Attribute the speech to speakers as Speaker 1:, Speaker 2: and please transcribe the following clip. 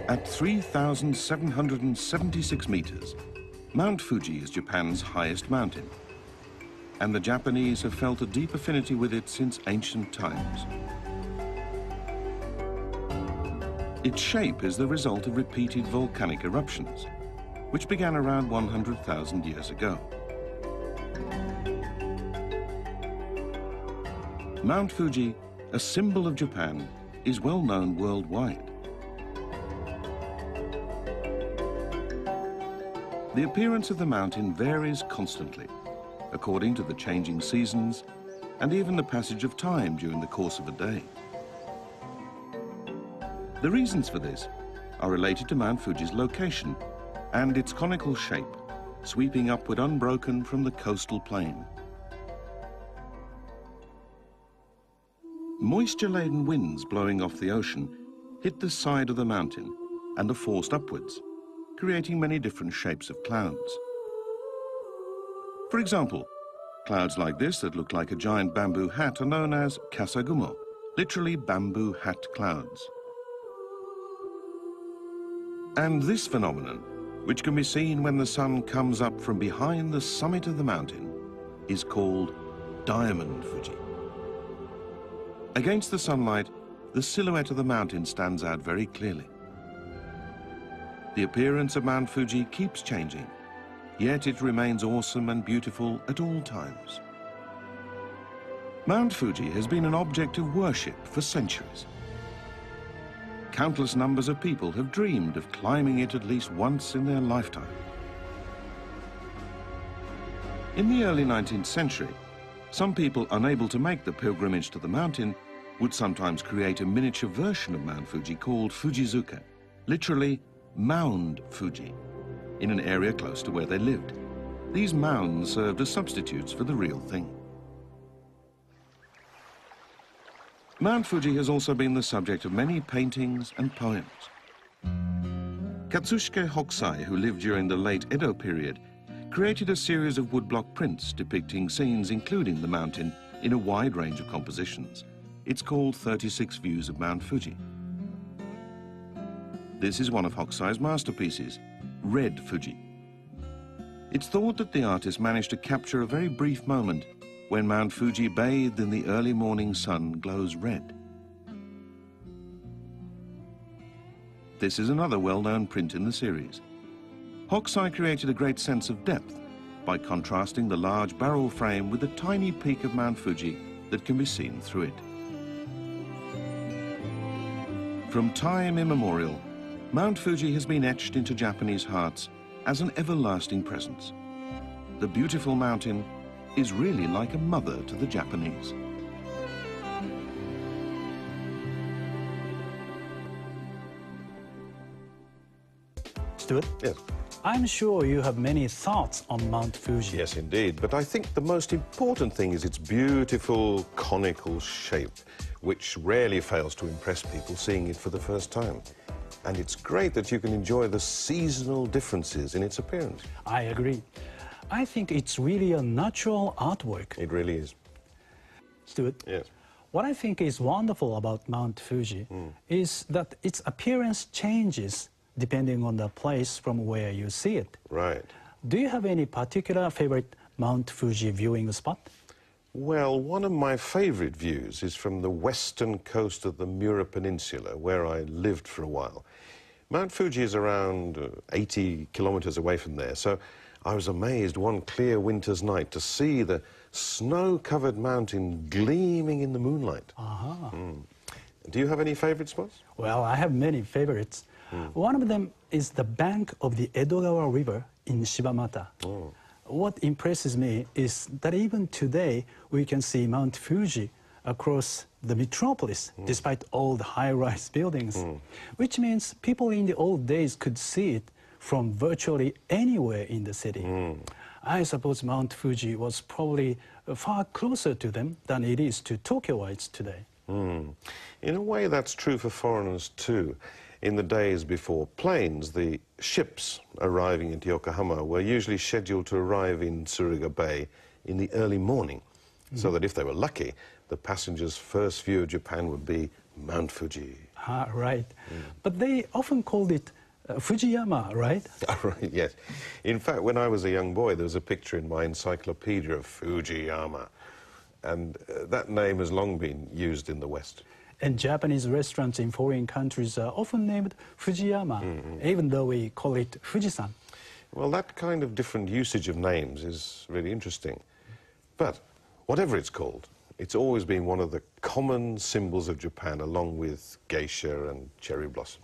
Speaker 1: At 3,776 meters, Mount Fuji is Japan's highest mountain, and the Japanese have felt a deep affinity with it since ancient times. Its shape is the result of repeated volcanic eruptions, which began around 100,000 years ago. Mount Fuji, a symbol of Japan, is well known worldwide. The appearance of the mountain varies constantly, according to the changing seasons and even the passage of time during the course of a day. The reasons for this are related to Mount Fuji's location and its conical shape, sweeping upward unbroken from the coastal plain. Moisture-laden winds blowing off the ocean hit the side of the mountain and are forced upwards, creating many different shapes of clouds. For example, clouds like this that look like a giant bamboo hat are known as kasagumo, literally bamboo hat clouds. And this phenomenon, which can be seen when the sun comes up from behind the summit of the mountain, is called Diamond Fuji. Against the sunlight, the silhouette of the mountain stands out very clearly. The appearance of Mount Fuji keeps changing, yet it remains awesome and beautiful at all times. Mount Fuji has been an object of worship for centuries. Countless numbers of people have dreamed of climbing it at least once in their lifetime. In the early 19th century, some people unable to make the pilgrimage to the mountain would sometimes create a miniature version of Mount Fuji called Fujizuka, literally Mound Fuji, in an area close to where they lived. These mounds served as substitutes for the real thing. Mount Fuji has also been the subject of many paintings and poems. Katsushige Hokusai, who lived during the late Edo period, created a series of woodblock prints depicting scenes including the mountain in a wide range of compositions. It's called 36 Views of Mount Fuji. This is one of Hokusai's masterpieces, Red Fuji. It's thought that the artist managed to capture a very brief moment when Mount Fuji, bathed in the early morning sun, glows red. This is another well-known print in the series. Hokusai created a great sense of depth by contrasting the large barrel frame with the tiny peak of Mount Fuji that can be seen through it. From time immemorial, Mount Fuji has been etched into Japanese hearts as an everlasting presence. The beautiful mountain is really like a mother to the Japanese.
Speaker 2: Stuart?
Speaker 3: Yes.
Speaker 2: I'm sure you have many thoughts on Mount Fuji.
Speaker 3: Yes, indeed. But I think the most important thing is its beautiful conical shape, which rarely fails to impress people seeing it for the first time. And it's great that you can enjoy the seasonal differences in its appearance.
Speaker 2: I agree. I think it's really a natural artwork.
Speaker 3: It really is.
Speaker 2: Stuart?
Speaker 3: Yes.
Speaker 2: What I think is wonderful about Mount Fuji is that its appearance changes depending on the place from where you see it.
Speaker 3: Right.
Speaker 2: Do you have any particular favorite Mount Fuji viewing spot?
Speaker 3: Well, one of my favorite views is from the western coast of the Mura Peninsula, where I lived for a while. Mount Fuji is around 80 kilometers away from there, so I was amazed one clear winter's night to see the snow-covered mountain gleaming in the moonlight. Do you have any favorite spots?
Speaker 2: Well, I have many favorites. One of them is the bank of the Edogawa River in Shibamata. What impresses me is that even today we can see Mount Fuji across the metropolis, despite all the high-rise buildings, which means people in the old days could see it from virtually anywhere in the city. I suppose Mount Fuji was probably far closer to them than it is to Tokyoites today.
Speaker 3: In a way, that's true for foreigners too. In the days before planes, the ships arriving into Yokohama were usually scheduled to arrive in Tsuruga Bay in the early morning. so that if they were lucky, the passengers' first view of Japan would be Mount Fuji.
Speaker 2: Ah, right. But they often called it Fujiyama, right?
Speaker 3: Right, yes. In fact, when I was a young boy, there was a picture in my encyclopedia of Fujiyama, and that name has long been used in the West.
Speaker 2: And Japanese restaurants in foreign countries are often named Fujiyama, even though we call it Fujisan.
Speaker 3: Well, that kind of different usage of names is really interesting. But whatever it's called, it's always been one of the common symbols of Japan, along with geisha and cherry blossom.